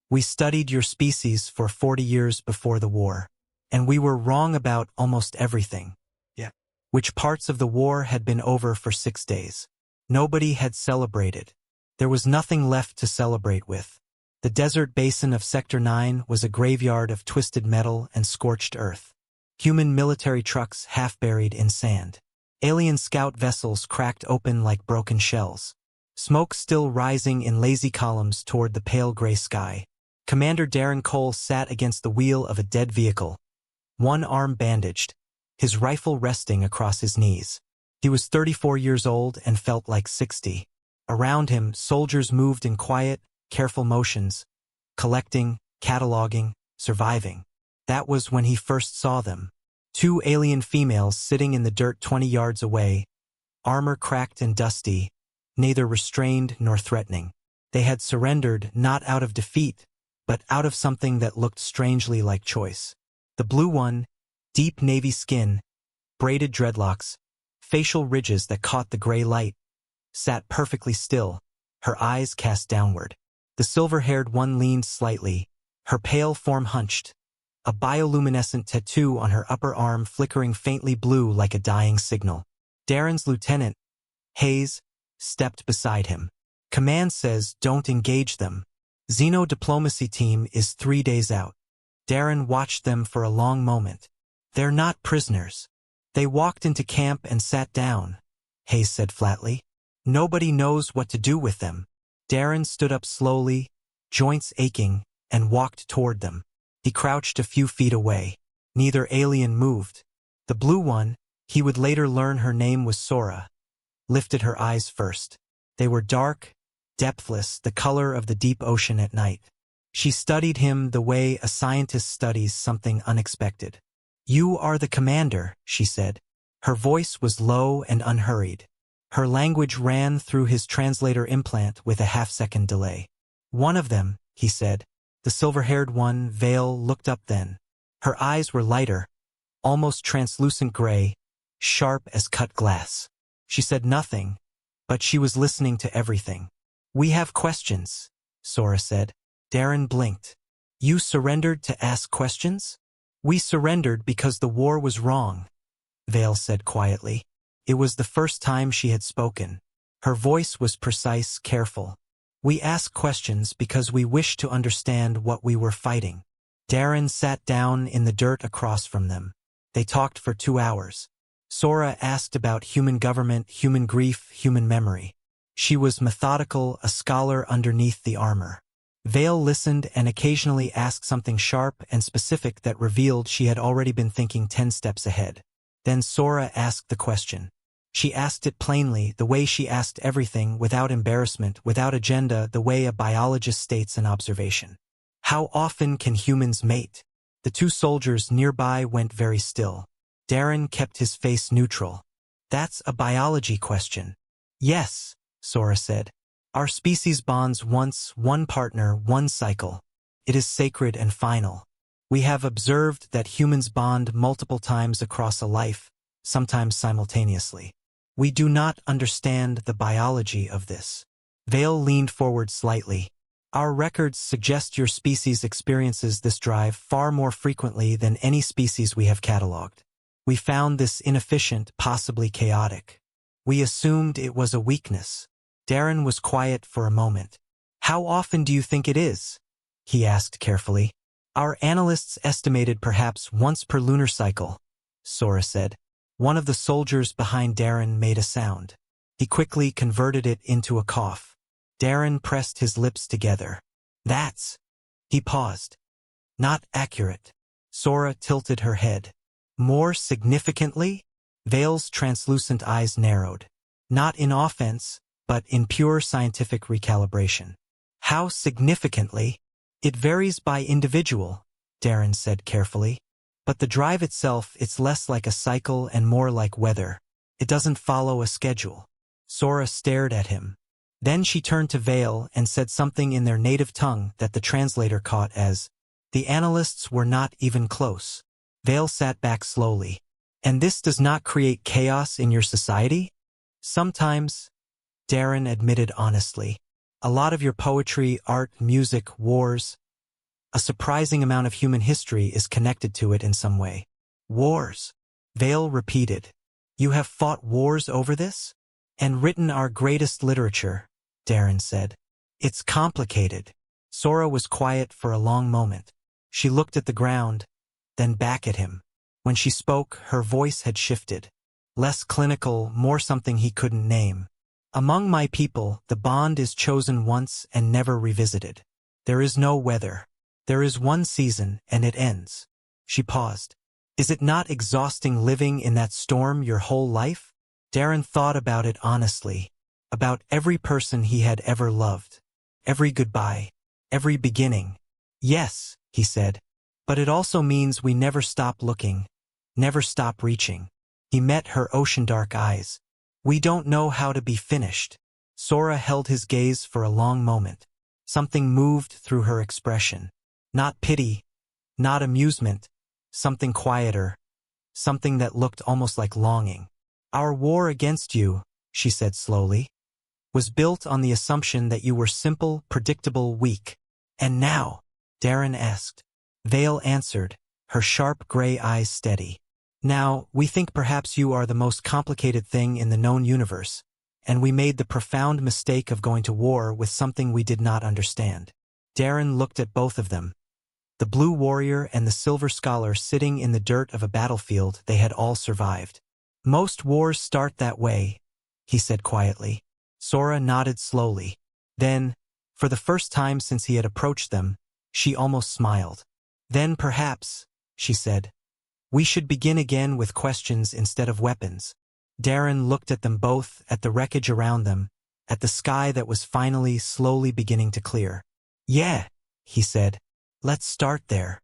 We studied your species for 40 years before the war, and we were wrong about almost everything. Yeah. Which parts of the war had been over for 6 days. Nobody had celebrated. There was nothing left to celebrate with. The desert basin of Sector 9 was a graveyard of twisted metal and scorched earth. Human military trucks half buried in sand. Alien scout vessels cracked open like broken shells. Smoke still rising in lazy columns toward the pale gray sky. Commander Darren Cole sat against the wheel of a dead vehicle, one arm bandaged, his rifle resting across his knees. He was 34 years old and felt like 60. Around him, soldiers moved in quiet, careful motions, collecting, cataloging, surviving. That was when he first saw them. 2 alien females sitting in the dirt 20 yards away, armor cracked and dusty, neither restrained nor threatening. They had surrendered not out of defeat, but out of something that looked strangely like choice. The blue one, deep navy skin, braided dreadlocks, facial ridges that caught the gray light, sat perfectly still, her eyes cast downward. The silver-haired one leaned slightly, her pale form hunched, a bioluminescent tattoo on her upper arm flickering faintly blue like a dying signal. Darren's lieutenant, Hayes, stepped beside him. Command says don't engage them. Xeno diplomacy team is 3 days out. Darren watched them for a long moment. They're not prisoners. They walked into camp and sat down, Hayes said flatly. Nobody knows what to do with them. Darren stood up slowly, joints aching, and walked toward them. He crouched a few feet away. Neither alien moved. The blue one, he would later learn her name was Sora, lifted her eyes first. They were dark, depthless, the color of the deep ocean at night. She studied him the way a scientist studies something unexpected. "You are the commander," she said. Her voice was low and unhurried. Her language ran through his translator implant with a half-second delay. "One of them," he said. The silver-haired one, Vale, looked up then. Her eyes were lighter, almost translucent gray, sharp as cut glass. She said nothing, but she was listening to everything. "We have questions," Sora said. Darren blinked. "You surrendered to ask questions?" "We surrendered because the war was wrong," Vale said quietly. It was the first time she had spoken. Her voice was precise, careful. "We ask questions because we wish to understand what we were fighting." Darren sat down in the dirt across from them. They talked for 2 hours. Sora asked about human government, human grief, human memory. She was methodical, a scholar underneath the armor. Vale listened and occasionally asked something sharp and specific that revealed she had already been thinking 10 steps ahead. Then Sora asked the question. She asked it plainly, the way she asked everything, without embarrassment, without agenda, the way a biologist states an observation. "How often can humans mate?" The 2 soldiers nearby went very still. Darren kept his face neutral. "That's a biology question." "Yes," Sora said. "Our species bonds once, one partner, one cycle. It is sacred and final. We have observed that humans bond multiple times across a life, sometimes simultaneously. We do not understand the biology of this." Vale leaned forward slightly. "Our records suggest your species experiences this drive far more frequently than any species we have cataloged. We found this inefficient, possibly chaotic. We assumed it was a weakness." Darren was quiet for a moment. "How often do you think it is?" he asked carefully. "Our analysts estimated perhaps once per lunar cycle," Sora said. One of the soldiers behind Darren made a sound. He quickly converted it into a cough. Darren pressed his lips together. "That's..." He paused. "Not accurate." Sora tilted her head. "More significantly?" Vale's translucent eyes narrowed. "Not in offense, but in pure scientific recalibration." "How significantly?" "It varies by individual," Darren said carefully. "But the drive itself, it's less like a cycle and more like weather. It doesn't follow a schedule." Sora stared at him. Then she turned to Vale and said something in their native tongue that the translator caught as, "The analysts were not even close." Vale sat back slowly. "And this does not create chaos in your society?" "Sometimes," Darren admitted honestly. "A lot of your poetry, art, music, wars, A surprising amount of human history is connected to it in some way. Wars. Vale repeated. You have fought wars over this? And written our greatest literature, Darren said. It's complicated. Sora was quiet for a long moment. She looked at the ground, then back at him. When she spoke, her voice had shifted. Less clinical, more something he couldn't name. Among my people, the bond is chosen once and never revisited. There is no weather. There is one season, and it ends. She paused. Is it not exhausting living in that storm your whole life? Darren thought about it honestly. About every person he had ever loved. Every goodbye. Every beginning. Yes, he said. But it also means we never stop looking. Never stop reaching. He met her ocean-dark eyes. We don't know how to be finished. Sora held his gaze for a long moment. Something moved through her expression. Not pity, not amusement, something quieter, something that looked almost like longing. Our war against you, she said slowly, was built on the assumption that you were simple, predictable, weak. And now? Darren asked. Vale answered, her sharp gray eyes steady. Now, we think perhaps you are the most complicated thing in the known universe, and we made the profound mistake of going to war with something we did not understand. Darren looked at both of them. The blue warrior and the silver scholar sitting in the dirt of a battlefield they had all survived. Most wars start that way, he said quietly. Sora nodded slowly. Then, for the first time since he had approached them, she almost smiled. Then perhaps, she said, we should begin again with questions instead of weapons. Darren looked at them both, at the wreckage around them, at the sky that was finally, slowly beginning to clear. Yeah, he said. Let's start there.